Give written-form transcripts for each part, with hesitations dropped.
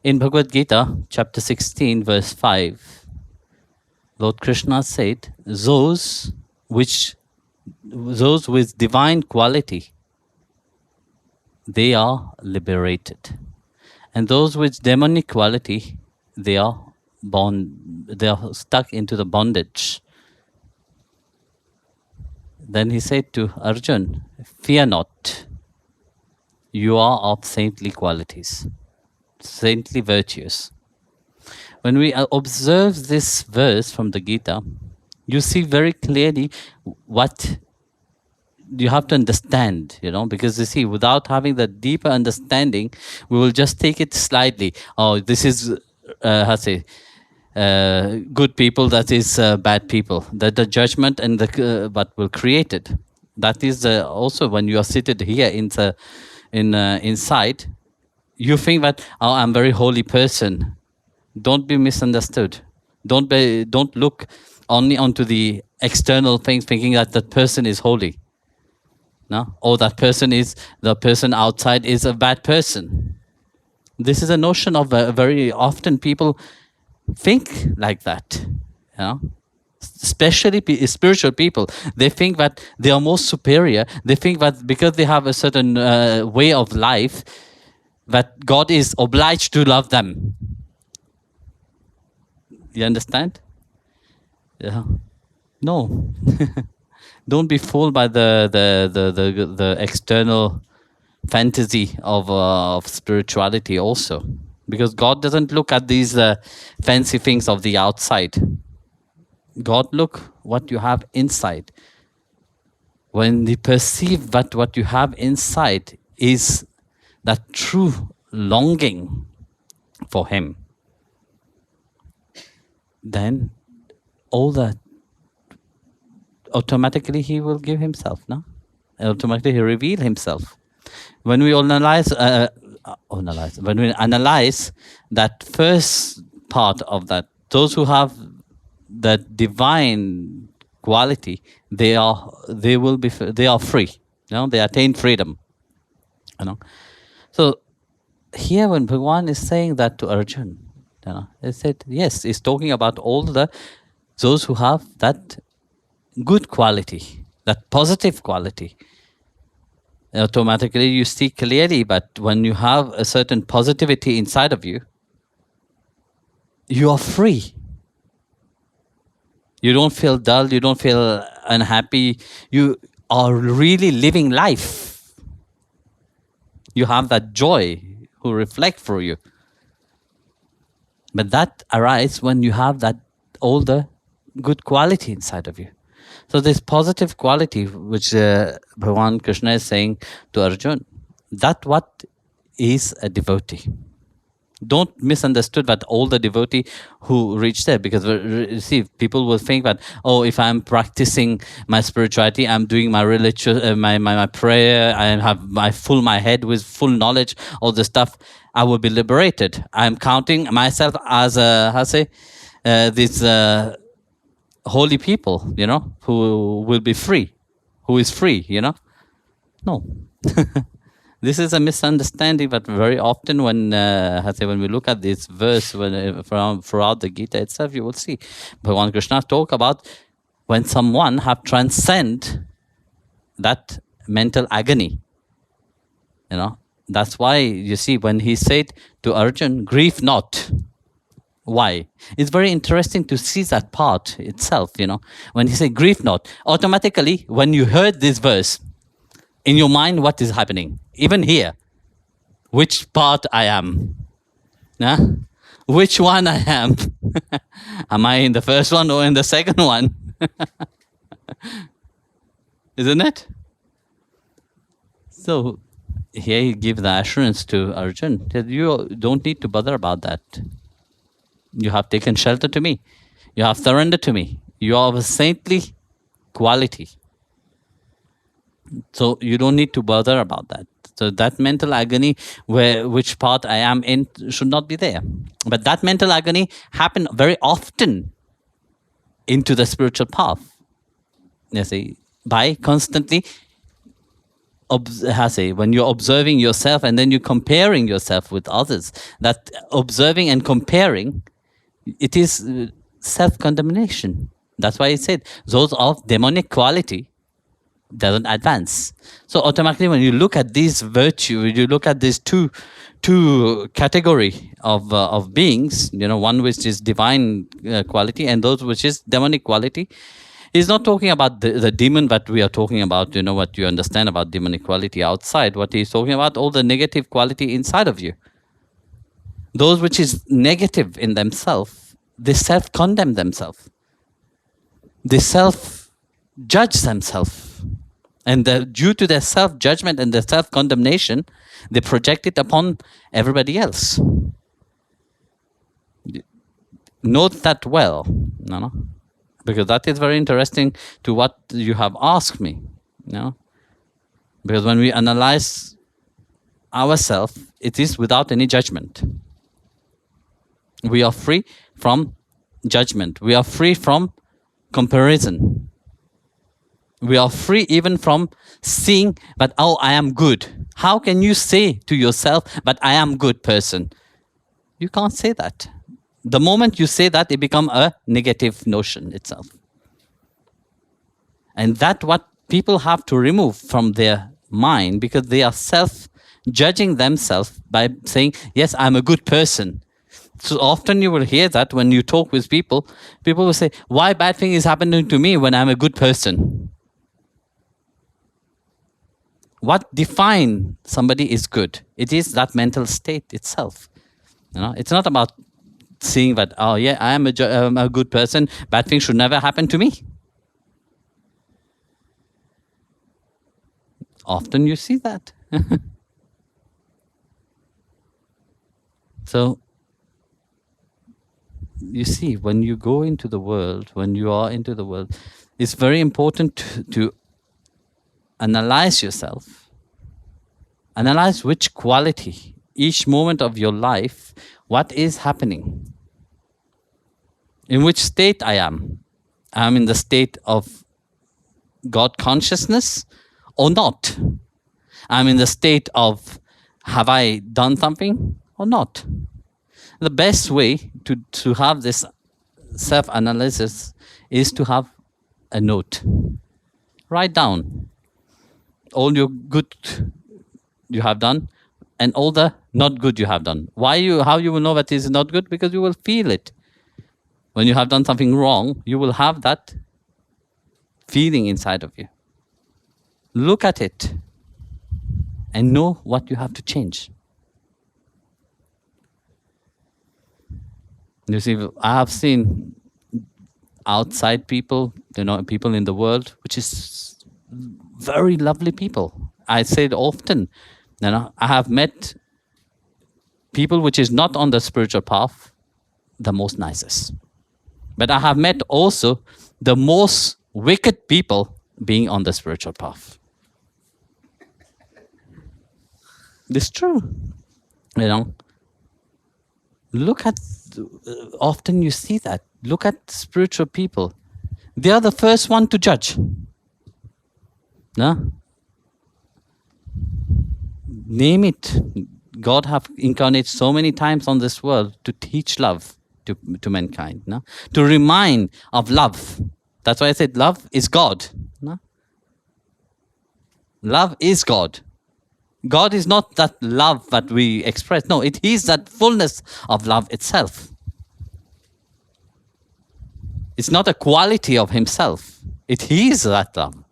In Bhagavad Gita, chapter 16, verse 5, Lord Krishna said, which those with divine quality, they are liberated. And those with demonic quality, they are stuck into the bondage. Then he said to Arjun, fear not, you are of saintly qualities, saintly virtues. When we observe this verse from the Gita, you see very clearly what you have to understand, because you see, without having the deeper understanding, we will just take it slightly. Oh, this is, how to say, good people, that is bad people. That the judgment and what will create it. That is also when you are seated here inside, you think that, oh, I'm a very holy person. Don't be misunderstood. Don't look only onto the external things, thinking that that person is holy. No, or that the person outside is a bad person. This is a notion of very often people think like that. Especially spiritual people, they think that they are more superior. They think that because they have a certain way of life, that God is obliged to love them. You understand? Yeah. No. Don't be fooled by the external fantasy of spirituality also, because God doesn't look at these fancy things of the outside. God look what you have inside. When you perceive that what you have inside is that true longing for Him, then all that automatically He will give Himself, no? Automatically He reveal Himself. When we analyze that first part of that, those who have that divine quality, they are free. They attain freedom. So here, when Bhagavan is saying that to Arjun, he said, yes, he's talking about all those who have that good quality, that positive quality. Automatically you see clearly, but when you have a certain positivity inside of you, you are free. You don't feel dull, you don't feel unhappy, you are really living life. You have that joy who reflect through you. But that arises when you have that all the good quality inside of you. So this positive quality, which Bhagavan Krishna is saying to Arjun, that what is a devotee. Don't misunderstood that all the devotee who reach there, because see, people will think that, oh, if I'm practicing my spirituality, I'm doing my religious, my prayer, I have my head with full knowledge, all the stuff, I will be liberated. I'm counting myself as these holy people, who will be free, who is free, No. This is a misunderstanding, but very often when we look at this verse throughout the Gita itself, you will see Bhagavan Krishna talk about when someone have transcend that mental agony. That's why you see when he said to Arjun, grieve not. Why? It's very interesting to see that part itself, when he said grieve not, automatically when you heard this verse, in your mind, what is happening? Even here, which part I am? Which one I am? Am I in the first one or in the second one? Isn't it? So here he gives the assurance to Arjun that you don't need to bother about that. You have taken shelter to me. You have surrendered to me. You are of a saintly quality. So you don't need to bother about that. So that mental agony, which part I am in, should not be there. But that mental agony happen very often into the spiritual path. You see, by constantly when you're observing yourself and then you're comparing yourself with others, that observing and comparing, it is self-condemnation. That's why it said those of demonic quality doesn't advance. So automatically, when you look at these virtues, you look at these two category of beings, one which is divine quality and those which is demonic quality. He's not talking about the demon that we are talking about, what you understand about demonic quality outside. What he's talking about, all the negative quality inside of you. Those which is negative in themselves, they self-condemn themselves. They self-judge themselves. And due to their self-judgment and their self-condemnation, they project it upon everybody else. Note that well, no? Because that is very interesting to what you have asked me. Because when we analyze ourselves, it is without any judgment. We are free from judgment. We are free from comparison. We are free even from seeing that, oh, I am good. How can you say to yourself, but I am good person? You can't say that. The moment you say that, it becomes a negative notion itself. And that's what people have to remove from their mind, because they are self-judging themselves by saying, yes, I'm a good person. So often you will hear that when you talk with people will say, why bad thing is happening to me when I'm a good person? What defines somebody is good? It is that mental state itself. It's not about seeing that, oh yeah, I am a good person, bad things should never happen to me. Often you see that. So, you see, when you go into the world, when you are into the world, it's very important to analyze yourself. Analyze which quality, each moment of your life, what is happening. In which state I am. I'm in the state of God consciousness or not. I'm in the state of, have I done something or not? The best way to have this self-analysis is to have a note. Write down all your good you have done and all the not good you have done. How you will know that is not good? Because you will feel it. When you have done something wrong, you will have that feeling inside of you. Look at it and know what you have to change. You see, I have seen outside people, people in the world, which is very lovely people. I say it often. I have met people which is not on the spiritual path, the most nicest. But I have met also the most wicked people being on the spiritual path. It's true. Look at, often you see that. Look at spiritual people. They are the first one to judge. No? Name it. God have incarnated so many times on this world to teach love to mankind. No? To remind of love. That's why I said love is God. No? Love is God. God is not that love that we express. No, it is that fullness of love itself. It's not a quality of himself. It is that love.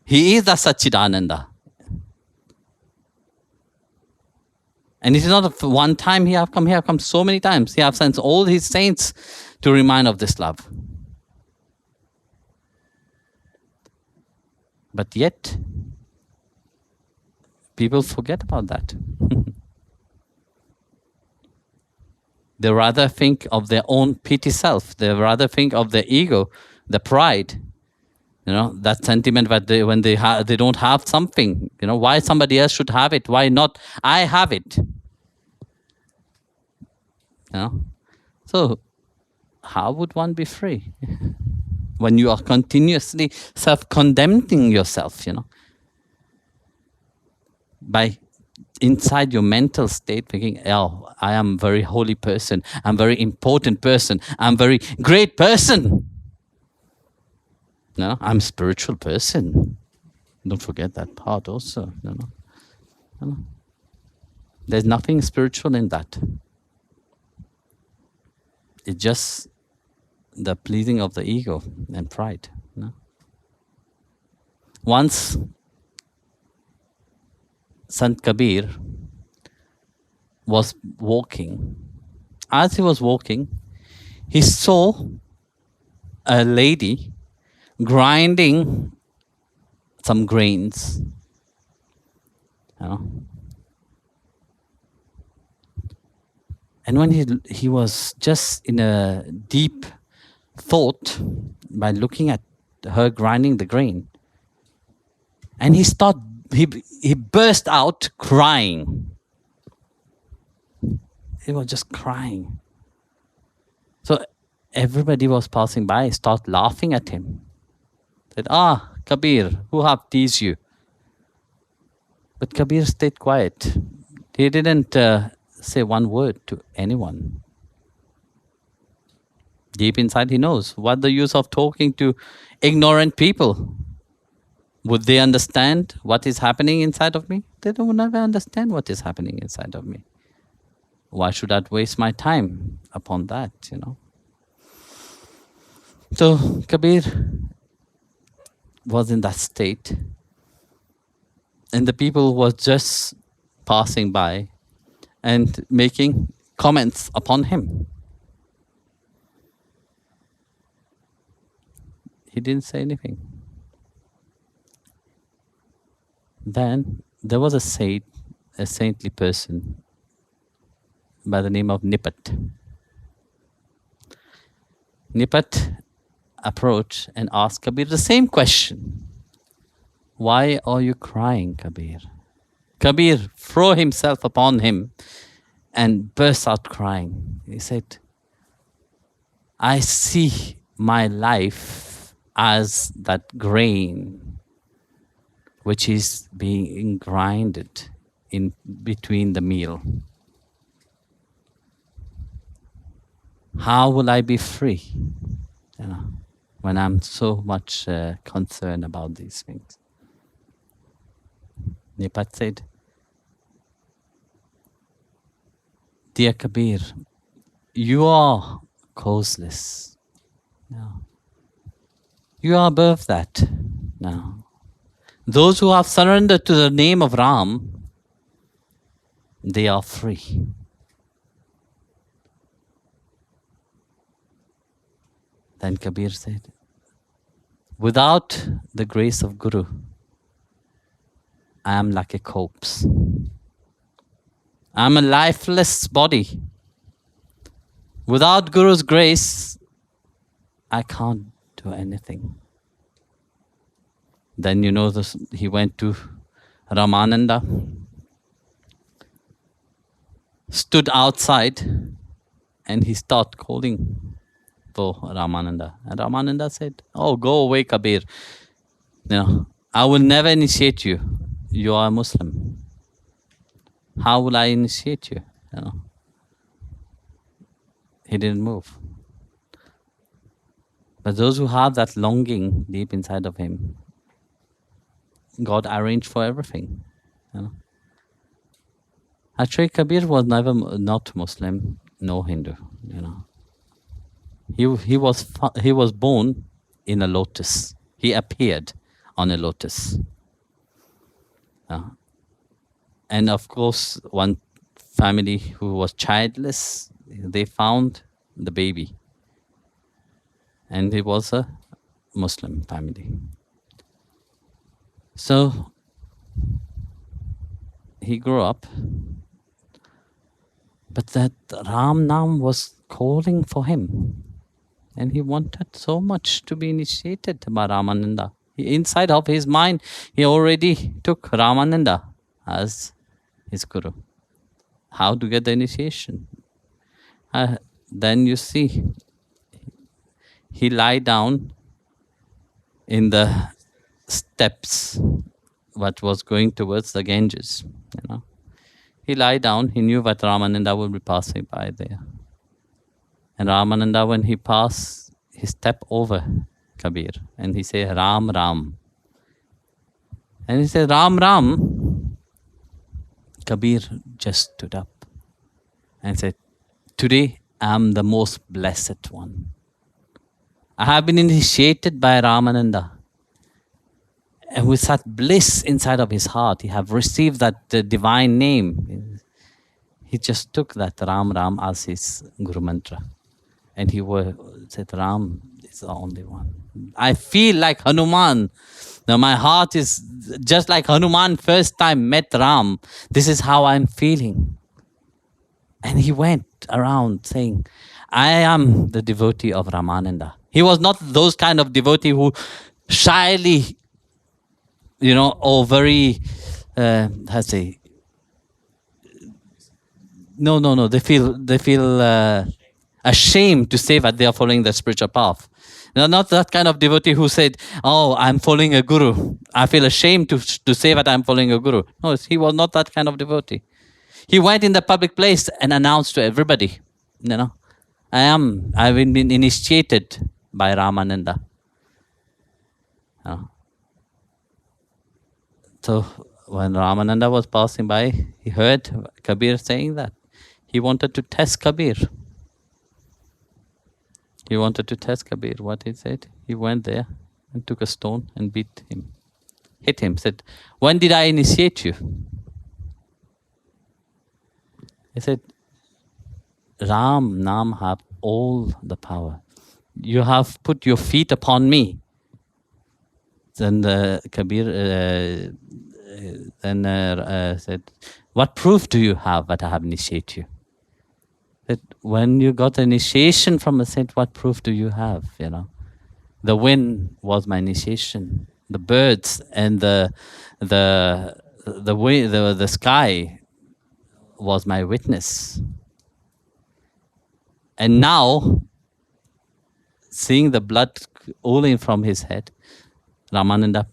He is the Satchidananda. And it is not one time he have come so many times. He have sent all his saints to remind of this love. But yet, people forget about that. They rather think of their own petty self. They rather think of their ego, the pride. That sentiment that when they don't have something. Why somebody else should have it? Why not I have it? So, how would one be free when you are continuously self-condemning yourself? by inside your mental state thinking, oh, I am a very holy person, I'm a very important person, I'm a very great person. No, I'm a spiritual person. Don't forget that part also. No. There's nothing spiritual in that. It's just the pleasing of the ego and pride. No? Once Sant Kabir was walking. As he was walking, he saw a lady grinding some grains. You know? And when he was just in a deep thought by looking at her grinding the grain, and he burst out crying. He was just crying. So everybody was passing by, started laughing at him. Said, Kabir, who have teased you? But Kabir stayed quiet. He didn't say one word to anyone. Deep inside, he knows what the use of talking to ignorant people. Would they understand what is happening inside of me? They will never understand what is happening inside of me. Why should I waste my time upon that, you know? So Kabir was in that state, and the people were just passing by and making comments upon him. He didn't say anything. Then there was a saintly person by the name of Nipat. Nipat approached and asked Kabir the same question. Why are you crying, Kabir? Kabir threw himself upon him and burst out crying. He said, I see my life as that grain which is being grinded in between the meal. How will I be free, you know, when I'm so much concerned about these things? Nipat said, Dear Kabir, you are causeless. No. You are above that now. Those who have surrendered to the name of Ram, they are free. Then Kabir said, without the grace of Guru, I am like a corpse. I am a lifeless body. Without Guru's grace, I can't do anything. Then you know this, he went to Ramananda, stood outside, and he started calling for Ramananda. And Ramananda said, oh, go away, Kabir. You know, I will never initiate you. You are a Muslim. How will I initiate you? You know? He didn't move. But those who have that longing deep inside of him, God arranged for everything. You know? Actually, Kabir was never not Muslim, no Hindu. You know, he was born in a lotus. He appeared on a lotus. And of course, one family who was childless, they found the baby. And it was a Muslim family. So he grew up. But that Ram Nam was calling for him. And he wanted so much to be initiated by Ramananda. Inside of his mind, he already took Ramananda as his guru. How to get the initiation? Then you see, he lie down in the steps but was going towards the Ganges. He lied down. He knew that Ramananda would be passing by there. And Ramananda, when he passed, he stepped over Kabir and he said, Ram, Ram. And he said, Ram, Ram. Kabir just stood up and said, today I am the most blessed one. I have been initiated by Ramananda. And with such bliss inside of his heart, he have received that divine name. He just took that Ram Ram as his Guru Mantra. And he said, Ram is the only one. I feel like Hanuman. Now my heart is just like Hanuman first time met Ram. This is how I'm feeling. And he went around saying, I am the devotee of Ramananda. He was not those kind of devotee who shyly, or very, how to say, no. They feel ashamed to say that they are following the spiritual path. Not that kind of devotee who said, oh, I'm following a guru. I feel ashamed to say that I'm following a guru. No, he was not that kind of devotee. He went in the public place and announced to everybody, I've been initiated by Ramananda. So when Ramananda was passing by, he heard Kabir saying that. He wanted to test Kabir. What he said? He went there and took a stone and hit him, said, when did I initiate you? He said, Ram, Nam have all the power. You have put your feet upon me. Then Kabir said, what proof do you have that I have initiated you? That when you got initiation from a saint, what proof do you have? The wind was my initiation. The birds and the sky was my witness. And now, seeing the blood ooling from his head, Ramananda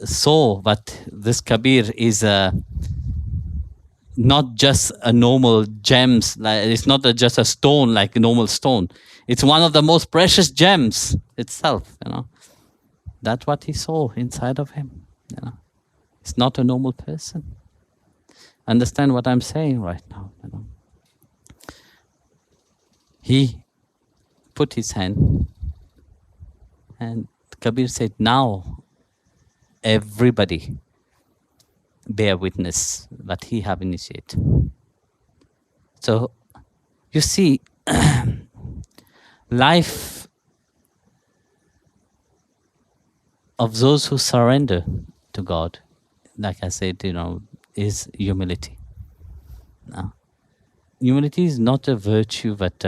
saw that this Kabir is not just a normal gems. It's not just a stone like a normal stone. It's one of the most precious gems itself. That's what he saw inside of him. It's not a normal person. Understand what I'm saying right now. He put his hand and Kabir said, now everybody bear witness that he have initiated. So you see, life of those who surrender to God, like I said, is humility. Now, humility is not a virtue that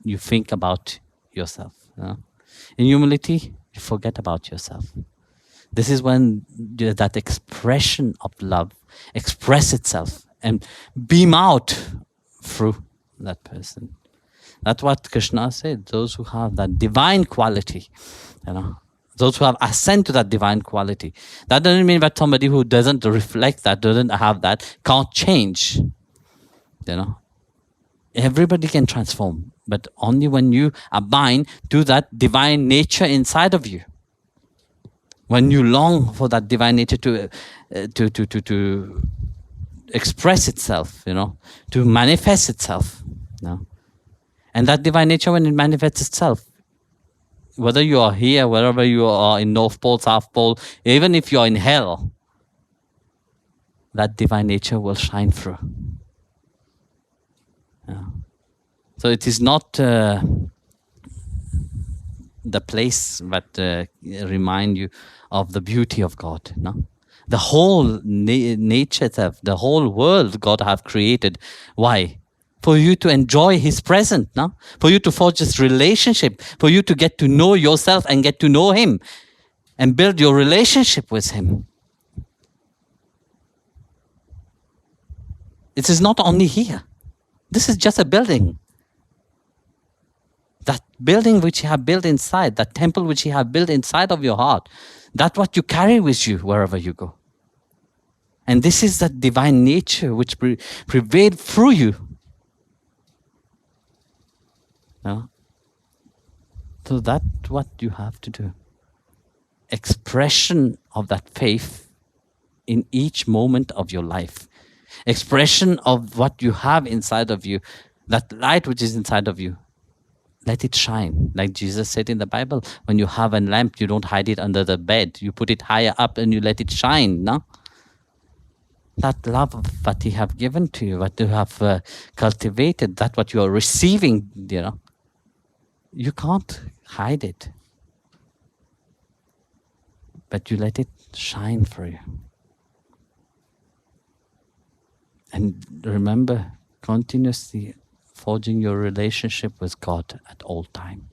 you think about yourself. In humility, you forget about yourself. This is when that expression of love express itself and beam out through that person. That's what Krishna said. Those who have that divine quality, those who have ascent to that divine quality. That doesn't mean that somebody who doesn't reflect that, doesn't have that, can't change. Everybody can transform, but only when you abide to that divine nature inside of you. When you long for that divine nature to express itself, to manifest itself. And that divine nature, when it manifests itself, whether you are here, wherever you are in North Pole, South Pole, even if you are in hell, that divine nature will shine through. So it is not the place that remind you of the beauty of God. The whole nature itself, the whole world God have created. Why? For you to enjoy His presence, for you to forge this relationship, for you to get to know yourself and get to know Him and build your relationship with Him. It is not only here. This is just a building. That building which you have built inside, that temple which you have built inside of your heart, That's what you carry with you wherever you go. And this is that divine nature which prevailed through you. No? So that's what you have to do. Expression of that faith in each moment of your life. Expression of what you have inside of you, that light which is inside of you. Let it shine. Like Jesus said in the Bible, when you have a lamp, you don't hide it under the bed. You put it higher up and you let it shine. No? That love of what He have given to you, what you have cultivated, that what you are receiving, you can't hide it. But you let it shine for you. And remember, continuously forging your relationship with God at all time.